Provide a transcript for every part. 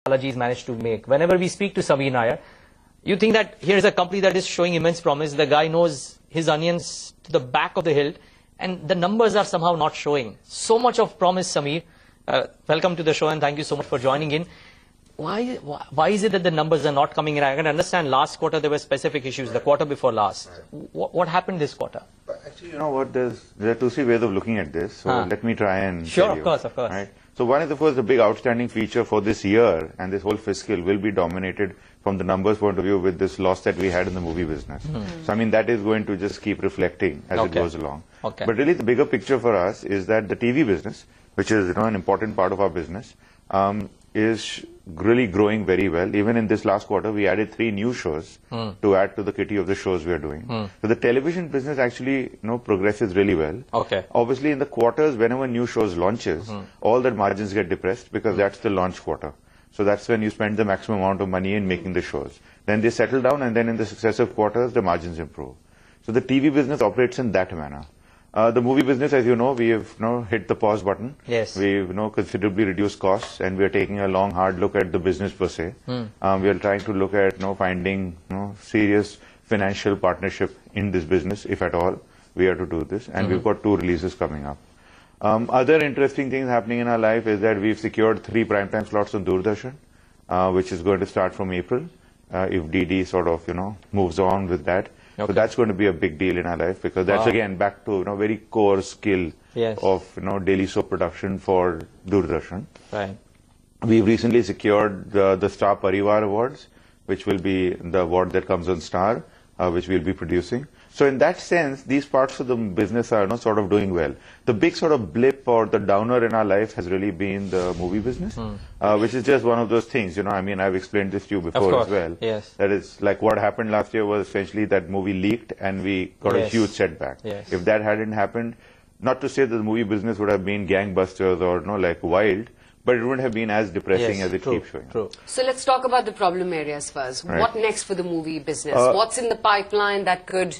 Balaji's managed to make. Whenever we speak to Sameer Nair, you think that here is a company that is showing immense promise. The guy knows his onions to the back of the hilt, and the numbers are somehow not showing. So much of promise, Sameer. Welcome to the show, and thank you so much for joining in. Why is it that the numbers are not coming in? I can understand last quarter there were specific issues, the quarter before last. What happened this quarter? Actually, you know what, there are two, three ways of looking at this. So let me try and Sure, tell you, of course. Right? So one is, of course, the big outstanding feature for this year and this whole fiscal will be dominated from the numbers point of view with this loss that we had in the movie business. So, I mean, that is going to just keep reflecting as it goes along. But really, the bigger picture for us is that the TV business, which is, you know, an important part of our business, is really growing very well. Even in this last quarter, we added 3 new shows to add to the kitty of the shows we are doing. So the television business actually, you know, progresses really well. Obviously, in the quarters, whenever new shows launches, all the margins get depressed because that's the launch quarter. So that's when you spend the maximum amount of money in making the shows. Then they settle down, and then in the successive quarters, the margins improve. So the TV business operates in that manner. The movie business, as you know, we have hit the pause button. Yes. We've considerably reduced costs, and we are taking a long, hard look at the business per se. We are trying to look at finding serious financial partnership in this business, if at all we are to do this. And we've got 2 releases coming up. Other interesting things happening in our life is that we've secured 3 primetime slots on Doordarshan, which is going to start from April, if DD sort of moves on with that. So that's going to be a big deal in our life, because that's again back to very core skill of daily soap production for Doordarshan. Right. We've recently secured the Star Parivar Awards, which will be the award that comes on Star, which we'll be producing. So in that sense, these parts of the business are sort of doing well. The big sort of blip or the downer in our life has really been the movie business, which is just one of those things. I mean, I've explained this to you before as well. Yes. That is like what happened last year was essentially that movie leaked and we got a huge setback. Yes. If that hadn't happened, not to say that the movie business would have been gangbusters or like wild, but it wouldn't have been as depressing as it keeps showing. True. So let's talk about the problem areas first. Right. What next for the movie business? What's in the pipeline that could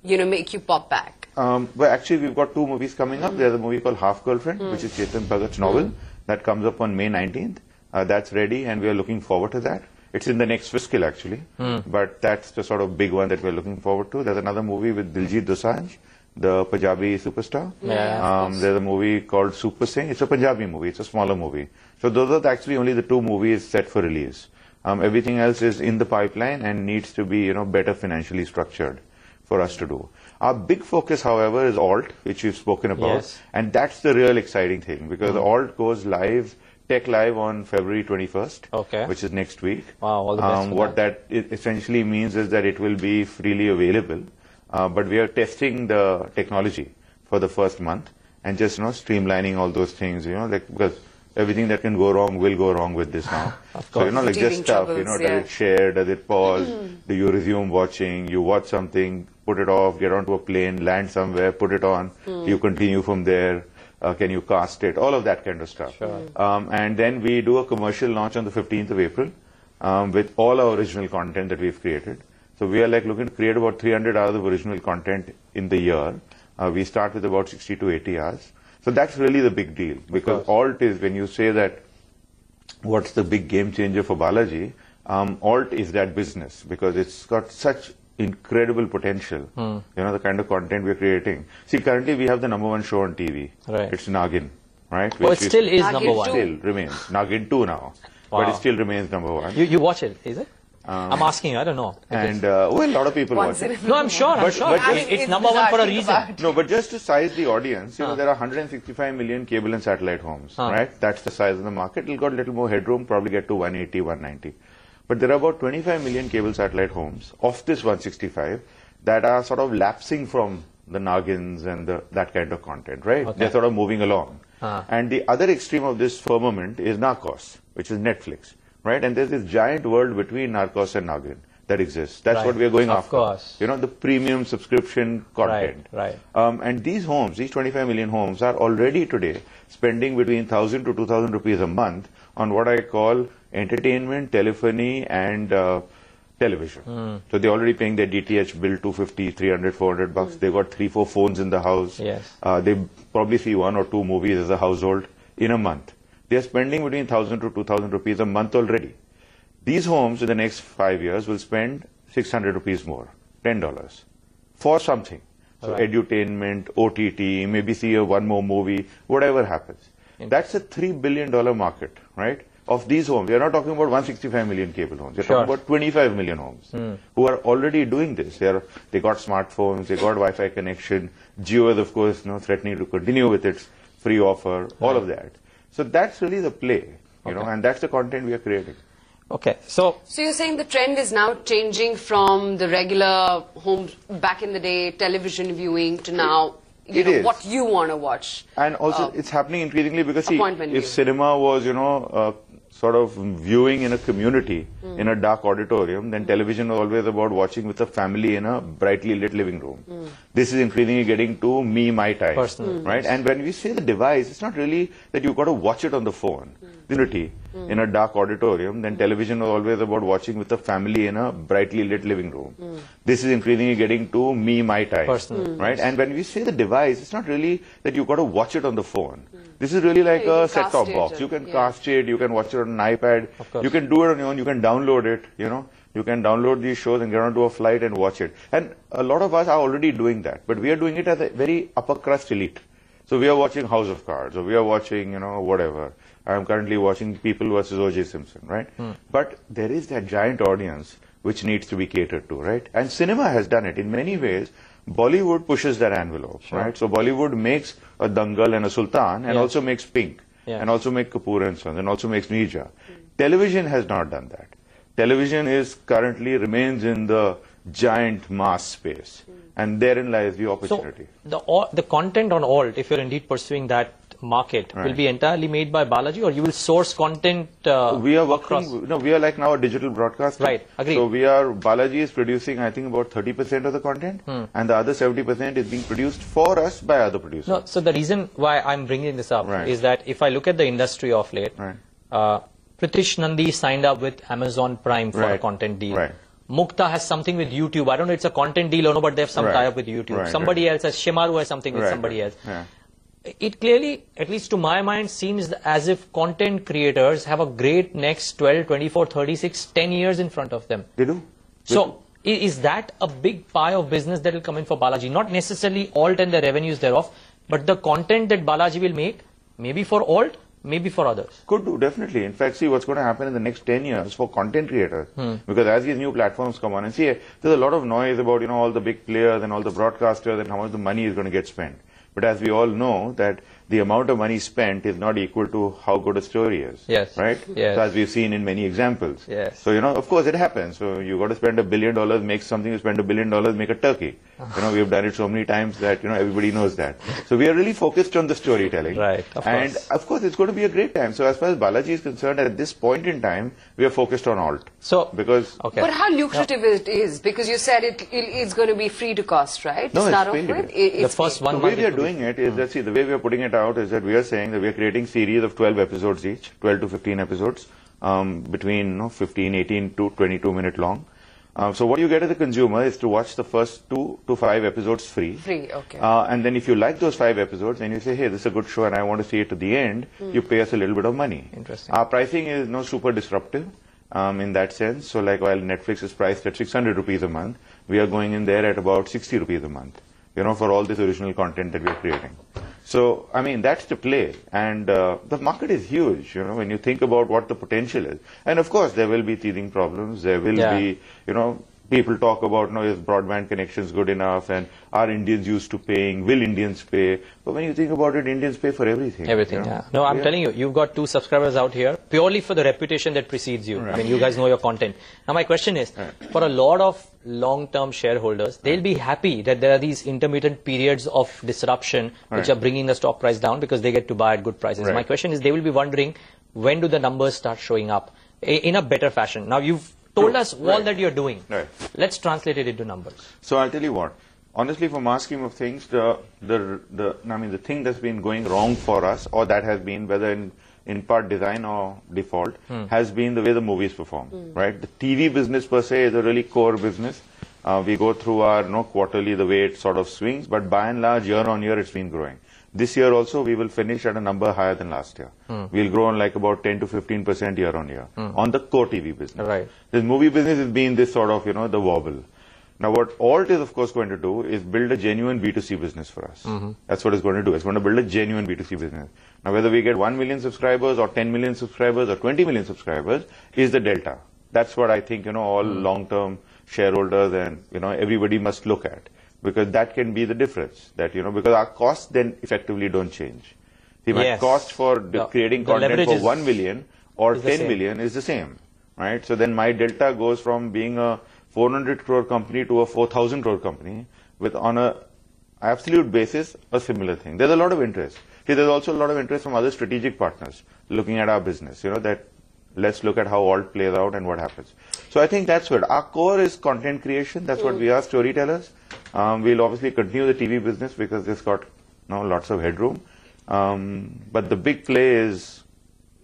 make you pop back? Well, actually, we've got 2 movies coming up. There's a movie called Half Girlfriend, which is Chetan Bhagat's novel. That comes up on May 19th. That's ready, and we are looking forward to that. It's in the next fiscal, actually. But that's the sort of big one that we're looking forward to. There's another movie with Diljit Dosanjh, the Punjabi superstar. There's a movie called Super Singh. It's a Punjabi movie. It's a smaller movie. So those are actually only the 2 movies set for release. Everything else is in the pipeline and needs to be, better financially structured for us to do. Our big focus, however, is Alt, which we've spoken about, and that's the real exciting thing, because Alt goes live, Tech Live on February 21st, which is next week. Wow, all the best for what that essentially means is that it will be freely available, but we are testing the technology for the first month and just streamlining all those things, like because everything that can go wrong will go wrong with this now. So, like just stuff, does it share, does it pause, do you resume watching, you watch something, put it off, get onto a plane, land somewhere, put it on, you continue from there, can you cast it, all of that kind of stuff. And then we do a commercial launch on the 15th of April with all our original content that we've created. So we are like looking to create about 300 hours of original content in the year. We start with about 60 to 80 hours. So that's really the big deal, because Alt is, when you say that what's the big game changer for Balaji, Alt is that business, because it's got such incredible potential, the kind of content we're creating. See, currently we have the #1 show on TV. It's Nagin, right? It still is #1. Still remains. Nagin 2 now. But it still remains #1. You watch it, is it? I'm asking you, I don't know. And, well, a lot of people watch it. No, I'm sure. But it's #1 for a reason. No, but just to size the audience, there are 165 million cable and satellite homes, right? That's the size of the market. It'll got a little more headroom, probably get to 180, 190. But there are about 25 million cable satellite homes of this 165 that are sort of lapsing from the Nagins and that kind of content, right? They're sort of moving along. And the other extreme of this firmament is Narcos, which is Netflix. Right, and there's this giant world between Narcos and Nagin that exists. That's what we are going after. Of course. The premium subscription content. Right. And these homes, these 25 million homes, are already today spending between 1,000 to 2,000 rupees a month on what I call entertainment, telephony, and television. So they're already paying their DTH bill 250, 300, 400 bucks. They've got 3, 4 phones in the house. Yes. They probably see 1 or 2 movies as a household in a month. They are spending between 1,000 to 2,000 rupees a month already. These homes in the next 5 years will spend 600 rupees more, $10, for something. So edutainment, OTT, maybe see one more movie, whatever happens. That's a $3 billion market, right? Of these homes. We are not talking about 165 million cable homes. We are talking about 25 million homes who are already doing this. They got smartphones, they got Wi-Fi connection. Jio is, of course, threatening to continue with its free offer, all of that. So that's really the play, you know, and that's the content we are creating. Okay, so you're saying the trend is now changing from the regular home, back in the day, television viewing to now, you know, what you want to watch. And also it's happening increasingly because see, if view. cinema was, sort of viewing in a community, in a dark auditorium, then television was always about watching with a family in a brightly lit living room. This is increasingly getting to me, my time, right? And when we say the device, it's not really that you've got to watch it on the phone. Community in a dark auditorium, then television was always about watching with a family in a brightly lit living room. This is increasingly getting to me, my time, right? And when we say the device, it's not really that you've got to watch it on the phone. This is really like a set-top box. You can cast it, you can watch it on an iPad, you can do it on your own, you can download it, you know. You can download these shows and get onto a flight and watch it. And a lot of us are already doing that, but we are doing it as a very upper crust elite. So we are watching House of Cards, or we are watching, whatever. I'm currently watching People versus O.J. Simpson, right? But there is that giant audience which needs to be catered to, right? And cinema has done it. In many ways, Bollywood pushes that envelope, right? So Bollywood makes a Dangal and a Sultan, and also makes Pink, and also makes Kapoor and Sons, and also makes Neerja. Television has not done that. Television currently remains in the giant mass space, and therein lies the opportunity. So the content on alt, if you're indeed pursuing that market, will be entirely made by Balaji, or you will source content? We are working. No, we are like now a digital broadcaster. Right. Agreed. So Balaji is producing, I think, about 30% of the content, and the other 70% is being produced for us by other producers. No. So the reason why I'm bringing this up is that if I look at the industry of late, Pritish Nandi signed up with Amazon Prime for a content deal. Mukta has something with YouTube. I don't know, it's a content deal or no, but they have some tie-up with YouTube. Somebody else has, Shimaru has something with somebody else. It clearly, at least to my mind, seems as if content creators have a great next 12, 24, 36, 10 years in front of them. They do. So, is that a big pie of business that will come in for Balaji? Not necessarily alt and the revenues thereof, but the content that Balaji will make, maybe for alt, maybe for others. Could do, definitely. In fact, see what's going to happen in the next 10 years for content creators. Because as these new platforms come on, and see, there's a lot of noise about, all the big players and all the broadcasters and how much the money is going to get spent. But as we all know, that the amount of money spent is not equal to how good a story is. Yes. Right? Yes. So as we've seen in many examples. Yes. So, of course it happens. So you got to spend $1 billion, make something, you spend $1 billion, make a turkey. We've done it so many times that, everybody knows that. So we are really focused on the storytelling. Right. Of and course. of course it's going to be a great time. So as far as Balaji is concerned, at this point in time, we are focused on alt. So, because But how lucrative it is? Because you said it's going to be free to cost, right? No, to start it's off paid. with? the first one The way we are doing it is that, see, the way we are putting it out is that we are saying that we are creating series of 12 episodes each, 12 to 15 episodes, between 15, 18 to 22 minute long. So what you get as a consumer is to watch the first 2 to 5 episodes free. Free, okay. And then if you like those 5 episodes and you say, hey, this is a good show and I want to see it to the end, you pay us a little bit of money. Interesting. Our pricing is super disruptive in that sense. So like while Netflix is priced at 600 rupees a month, we are going in there at about 60 rupees a month, for all this original content that we are creating. So, that's the play. And the market is huge, when you think about what the potential is. And of course, there will be teething problems. There will be, people talk about, is broadband connections good enough? And are Indians used to paying? Will Indians pay? But when you think about it, Indians pay for everything. Everything, No, I'm telling you, you've got 2 subscribers out here purely for the reputation that precedes you. I mean, you guys know your content. Now, my question is, for a lot of long-term shareholders, they'll be happy that there are these intermittent periods of disruption which are bringing the stock price down because they get to buy at good prices. My question is, they will be wondering, when do the numbers start showing up in a better fashion? Now, you've told us all that you're doing. Let's translate it into numbers. So I'll tell you what. Honestly, from our scheme of things, the thing that's been going wrong for us, or that has been, whether in part design or default, has been the way the movies perform, right? The TV business per se is a really core business. We go through our quarterly, the way it sort of swings, but by and large, year on year, it's been growing. This year also we will finish at a number higher than last year. We'll grow on like about 10 to 15% year on year on the core TV business. Right. This movie business has been this sort of, the wobble. Now what Alt is of course going to do is build a genuine B2C business for us. That's what it's going to do. It's going to build a genuine B2C business. Now whether we get 1 million subscribers or 10 million subscribers or 20 million subscribers is the delta. That's what I think, all long-term shareholders and, everybody must look at. Because that can be the difference. That, because our costs then effectively don't change. See, my cost for creating content for 1 million or 10 million is the same. Right? So then my delta goes from being a 400 crore company to a 4,000 crore company with on a absolute basis a similar thing. There's a lot of interest. See, there's also a lot of interest from other strategic partners looking at our business. That let's look at how Alt plays out and what happens. So I think that's what our core is: content creation. That's what we are, storytellers. We'll obviously continue the TV business because it's got lots of headroom. But the big play is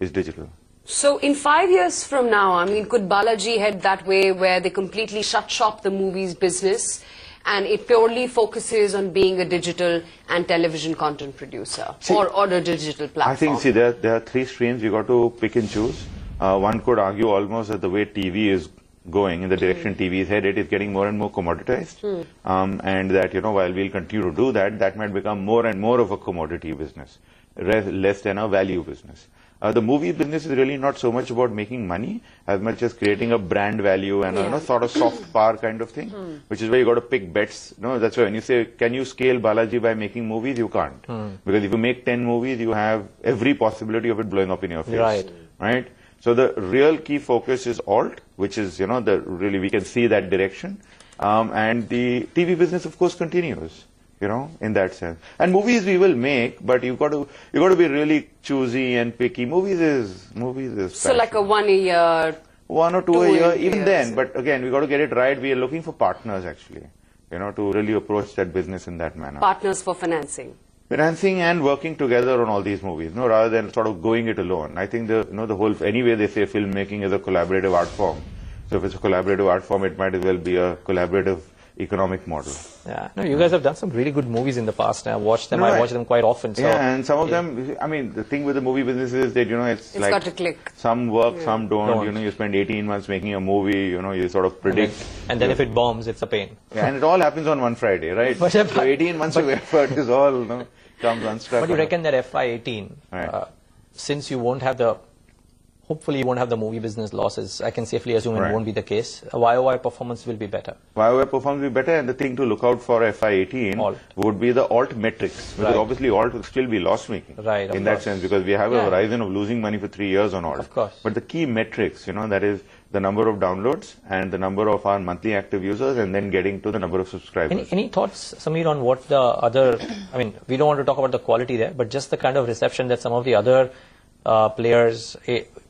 digital. So in 5 years from now, could Balaji head that way where they completely shut shop the movies business and it purely focuses on being a digital and television content producer or a digital platform? I think, there are three streams you got to pick and choose. One could argue almost that the way TV is going, in the direction TV is headed, is getting more and more commoditized. And that, while we'll continue to do that, that might become more and more of a commodity business, less than a value business. The movie business is really not so much about making money as much as creating a brand value and a sort of soft power kind of thing, which is where you got to pick bets. That's why when you say, can you scale Balaji by making movies? You can't. Because if you make 10 movies, you have every possibility of it blowing up in your face. Right? So the real key focus is Alt, which is, really we can see that direction. And the TV business, of course, continues. In that sense. And movies we will make, but you got to be really choosy and picky. Movies is so like a 1 a year, 1 or 2 a year, even then. But again, we got to get it right. We are looking for partners actually, to really approach that business in that manner. Partners for financing. Financing and working together on all these movies, rather than sort of going it alone. I think the whole, anyway they say filmmaking is a collaborative art form. So if it's a collaborative art form, it might as well be a collaborative economic model. Yeah, no, you guys have done some really good movies in the past. I watched them. I watch them quite often. So. Yeah, and some of them. The thing with the movie business is that it's like got to click. Some work, some don't. You spend 18 months making a movie. You sort of predict. And then if it bombs, it's a pain. Yeah, and it all happens on one Friday, right? So 18 months of effort is all comes unstuck. But you reckon that FY18, since you won't have hopefully you won't have the movie business losses. I can safely assume it won't be the case. YOY performance will be better. YOY performance will be better, and the thing to look out for FY18 would be the Alt metrics. Because obviously Alt will still be loss-making. Right, in that sense, because we have a horizon of losing money for 3 years on Alt. Of course. But the key metrics, that is the number of downloads and the number of our monthly active users, and then getting to the number of subscribers. Any thoughts, Sameer, on what the other, we don't want to talk about the quality there, but just the kind of reception that some of the other players,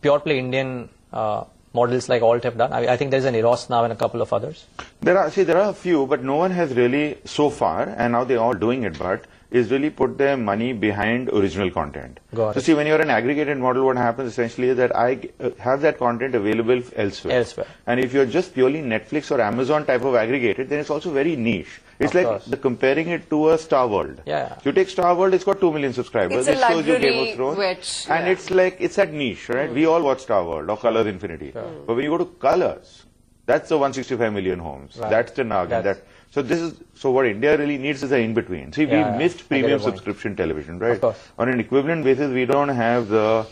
pure play Indian models like Alt have done? I think there's an Eros now and a couple of others. There are a few, but no one has really so far, and now they're all doing it, but is really put their money behind original content. So see, when you're an aggregated model, what happens essentially is that I have that content available elsewhere. And if you're just purely Netflix or Amazon type of aggregated, then it's also very niche. It's like comparing it to a Star World. You take Star World, it's got 2 million subscribers. It's a shows you Game of Thrones. And it's that niche, right? We all watch Star World or Colors Infinity. But when you go to Colors, that's the 165 million homes. That's the Nag. So what India really needs is an in-between. See, we missed premium subscription television, right? On an equivalent basis, we don't have the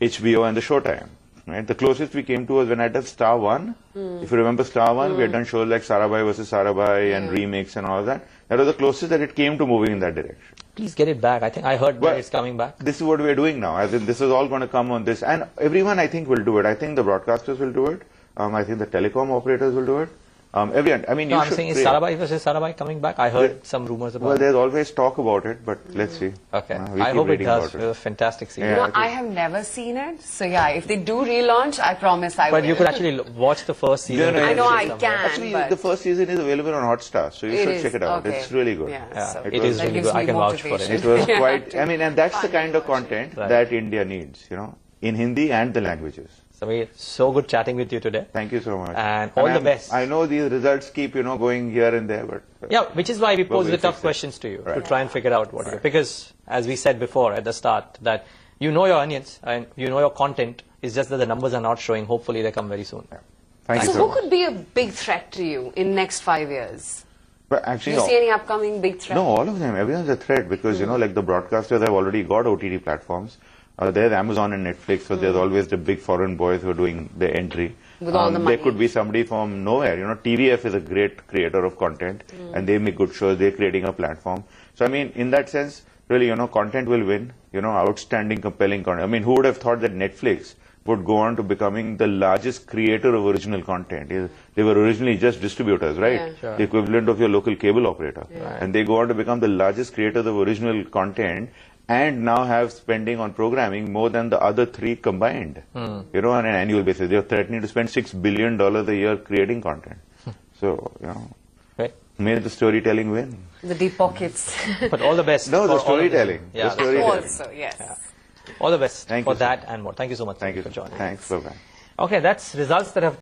HBO and the Showtime. Right? The closest we came to was when I did Star One. If you remember Star One, we had done shows like Sarabhai versus Sarabhai and remakes and all of that. That was the closest that it came to moving in that direction. Please get it back. I think I heard that it's coming back. This is what we are doing now. As in, this is all going to come on this. And everyone, I think, will do it. I think the broadcasters will do it. I think the telecom operators will do it. Everyone. I'm saying, is Sarabhai versus Sarabhai coming back? I heard some rumors about it. Well, there's always talk about it, but let's see. Okay. I hope it does. It was a fantastic series. I have never seen it. So yeah, if they do relaunch, I promise I will. But you could actually watch the first season. I know I can. Actually, the first season is available on Hotstar, so you should check it out. It's really good. It is really good. I can vouch for it. It was quite, and that's the kind of content that India needs, in Hindi and the languages. Samir, so good chatting with you today. Thank you so much. And all the best. I know these results keep, going here and there, but... Yeah, which is why we pose we'll the tough fix it. questions to you, to Right. try and figure out what you because, as we said before at the start, that you know your onions and you know your content, it's just that the numbers are not showing. Hopefully they come very soon. Thank you So so who much. could be a big threat to you in next 5 years? But Do actually, you see any upcoming big threat? no, all of them. Everyone's a threat because, like the broadcasters have already got OTT platforms. There's Amazon and Netflix, so there's always the big foreign boys who are doing the entry. With all the money. There could be somebody from nowhere. TVF is a great creator of content and they make good shows. They're creating a platform. So, I mean, in that sense, really, content will win. Outstanding, compelling content. I mean, who would have thought that Netflix would go on to becoming the largest creator of original content? They were originally just distributors, right? Yeah. Sure. The equivalent of your local cable operator. Yeah. And they go on to become the largest creators of original content and now have spending on programming more than the other three combined. On an annual basis. They're threatening to spend $6 billion a year creating content. So, Right. may the storytelling win. The deep pockets. But all the best. No, the for all of them. storytelling. Yeah. The storytelling. Also, yes. All the best Thank for you, sir. that and more. Thank you so much Thank you. for joining. Thanks. Bye-bye. Okay, that's results that have